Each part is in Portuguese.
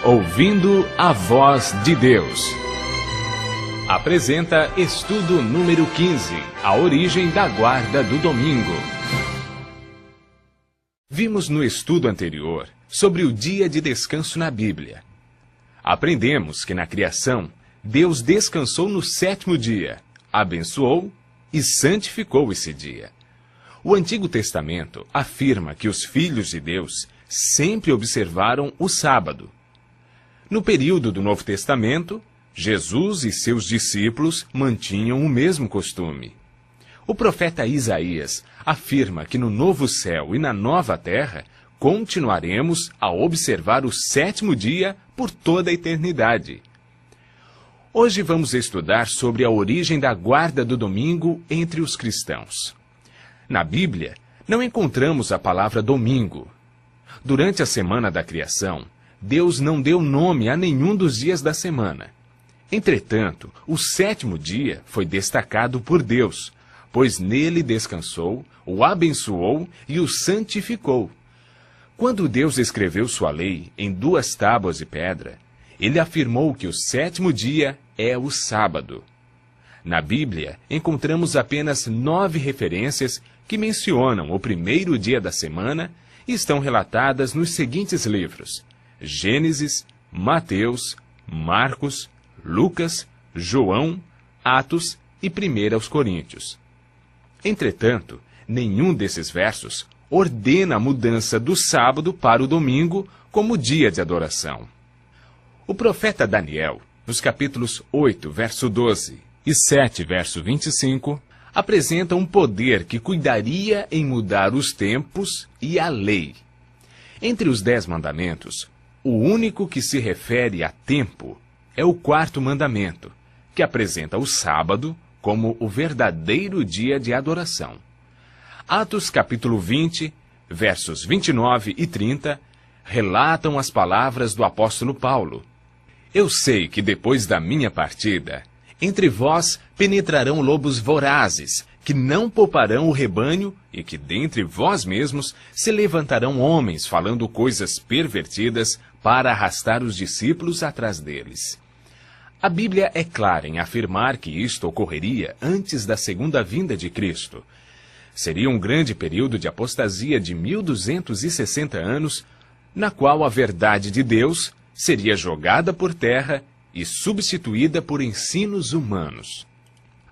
Ouvindo a Voz de Deus. Apresenta estudo número 15, a origem da guarda do domingo. Vimos no estudo anterior sobre o dia de descanso na Bíblia. Aprendemos que na criação, Deus descansou no sétimo dia, abençoou e santificou esse dia. O Antigo Testamento afirma que os filhos de Deus sempre observaram o sábado. No período do Novo Testamento, Jesus e seus discípulos mantinham o mesmo costume. O profeta Isaías afirma que no novo céu e na nova terra continuaremos a observar o sétimo dia por toda a eternidade. Hoje vamos estudar sobre a origem da guarda do domingo entre os cristãos. Na Bíblia, não encontramos a palavra domingo. Durante a semana da criação, Deus não deu nome a nenhum dos dias da semana. Entretanto, o sétimo dia foi destacado por Deus, pois nele descansou, o abençoou e o santificou. Quando Deus escreveu sua lei em 2 tábuas de pedra, ele afirmou que o sétimo dia é o sábado. Na Bíblia, encontramos apenas 9 referências que mencionam o primeiro dia da semana e estão relatadas nos seguintes livros: Gênesis, Mateus, Marcos, Lucas, João, Atos e 1 Coríntios. Entretanto, nenhum desses versos ordena a mudança do sábado para o domingo como dia de adoração. O profeta Daniel, nos capítulos 8, verso 12 e 7, verso 25, apresenta um poder que cuidaria em mudar os tempos e a lei. Entre os 10 mandamentos, o único que se refere a tempo é o 4º mandamento, que apresenta o sábado como o verdadeiro dia de adoração. Atos capítulo 20, versos 29 e 30, relatam as palavras do apóstolo Paulo. Eu sei que depois da minha partida, entre vós penetrarão lobos vorazes, que não pouparão o rebanho, e que dentre vós mesmos se levantarão homens falando coisas pervertidas para arrastar os discípulos atrás deles. A Bíblia é clara em afirmar que isto ocorreria antes da segunda vinda de Cristo. Seria um grande período de apostasia de 1260 anos, na qual a verdade de Deus seria jogada por terra e substituída por ensinos humanos.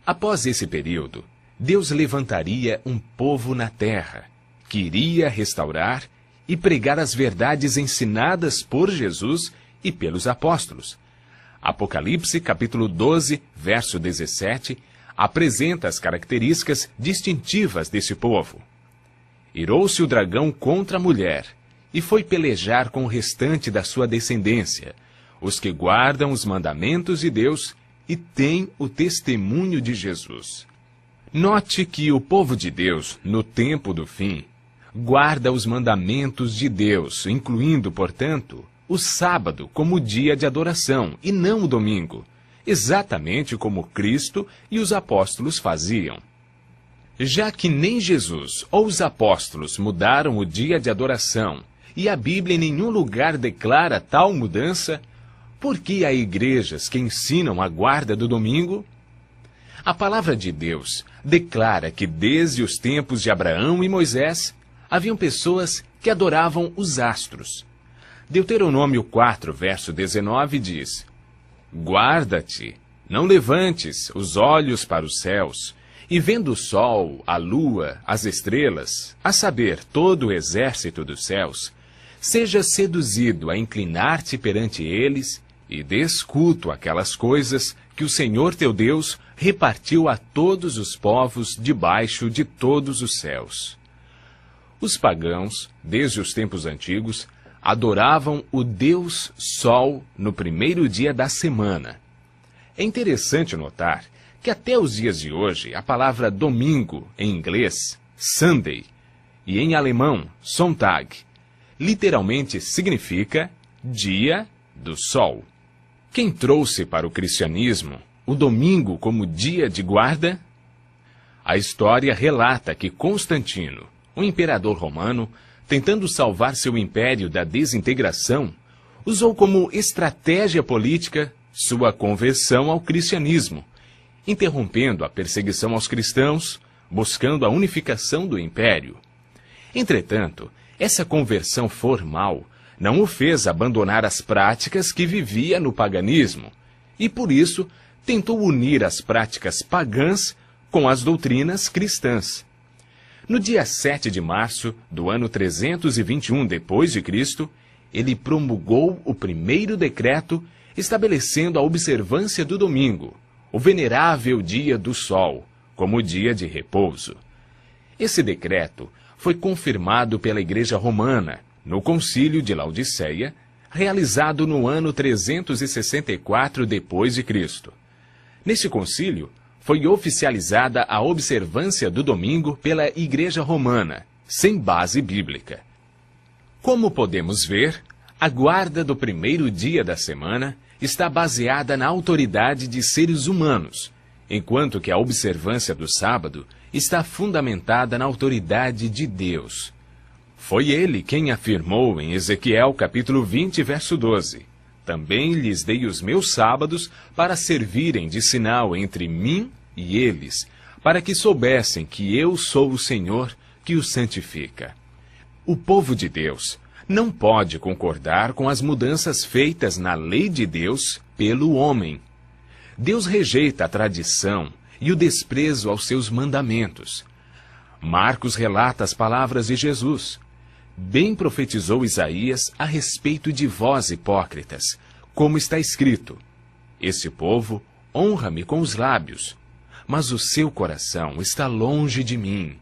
Após esse período, Deus levantaria um povo na terra, que iria restaurar e pregar as verdades ensinadas por Jesus e pelos apóstolos. Apocalipse, capítulo 12, verso 17, apresenta as características distintivas desse povo. Irou-se o dragão contra a mulher, e foi pelejar com o restante da sua descendência, os que guardam os mandamentos de Deus e têm o testemunho de Jesus. Note que o povo de Deus, no tempo do fim, guarda os mandamentos de Deus, incluindo, portanto, o sábado como dia de adoração e não o domingo, exatamente como Cristo e os apóstolos faziam. Já que nem Jesus ou os apóstolos mudaram o dia de adoração e a Bíblia em nenhum lugar declara tal mudança, por que há igrejas que ensinam a guarda do domingo? A palavra de Deus declara que desde os tempos de Abraão e Moisés, haviam pessoas que adoravam os astros. Deuteronômio 4, verso 19 diz: Guarda-te, não levantes os olhos para os céus, e vendo o sol, a lua, as estrelas, a saber, todo o exército dos céus, seja seduzido a inclinar-te perante eles, e dês culto àquelas coisas que o Senhor teu Deus repartiu a todos os povos debaixo de todos os céus. Os pagãos, desde os tempos antigos, adoravam o Deus Sol no primeiro dia da semana. É interessante notar que até os dias de hoje a palavra domingo em inglês, Sunday, e em alemão, Sonntag, literalmente significa dia do sol. Quem trouxe para o cristianismo o domingo como dia de guarda? A história relata que Constantino, o imperador romano, tentando salvar seu império da desintegração, usou como estratégia política sua conversão ao cristianismo, interrompendo a perseguição aos cristãos, buscando a unificação do império. Entretanto, essa conversão formal não o fez abandonar as práticas que vivia no paganismo, e por isso tentou unir as práticas pagãs com as doutrinas cristãs. No dia 7 de março do ano 321 d.C., ele promulgou o primeiro decreto estabelecendo a observância do domingo, o venerável dia do sol, como dia de repouso. Esse decreto foi confirmado pela Igreja Romana no Concílio de Laodiceia, realizado no ano 364 d.C. Neste concílio, foi oficializada a observância do domingo pela Igreja Romana, sem base bíblica. Como podemos ver, a guarda do primeiro dia da semana está baseada na autoridade de seres humanos, enquanto que a observância do sábado está fundamentada na autoridade de Deus. Foi ele quem afirmou em Ezequiel capítulo 20, verso 12: Também lhes dei os meus sábados para servirem de sinal entre mim e eles, para que soubessem que eu sou o Senhor que os santifica. O povo de Deus não pode concordar com as mudanças feitas na lei de Deus pelo homem. Deus rejeita a tradição e o desprezo aos seus mandamentos. Marcos relata as palavras de Jesus. Bem profetizou Isaías a respeito de vós, hipócritas, como está escrito: Esse povo honra-me com os lábios, mas o seu coração está longe de mim,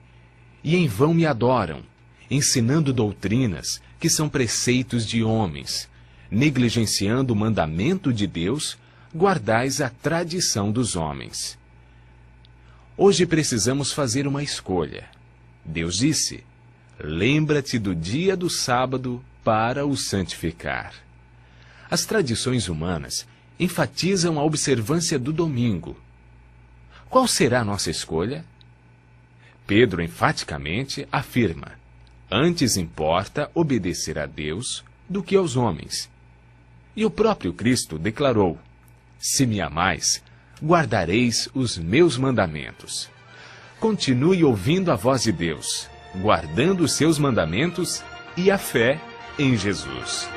e em vão me adoram, ensinando doutrinas que são preceitos de homens. Negligenciando o mandamento de Deus, guardais a tradição dos homens. Hoje precisamos fazer uma escolha. Deus disse: Lembra-te do dia do sábado para o santificar. As tradições humanas enfatizam a observância do domingo. Qual será a nossa escolha? Pedro enfaticamente afirma: Antes importa obedecer a Deus do que aos homens. E o próprio Cristo declarou: Se me amais, guardareis os meus mandamentos. Continue ouvindo a voz de Deus, guardando os seus mandamentos e a fé em Jesus.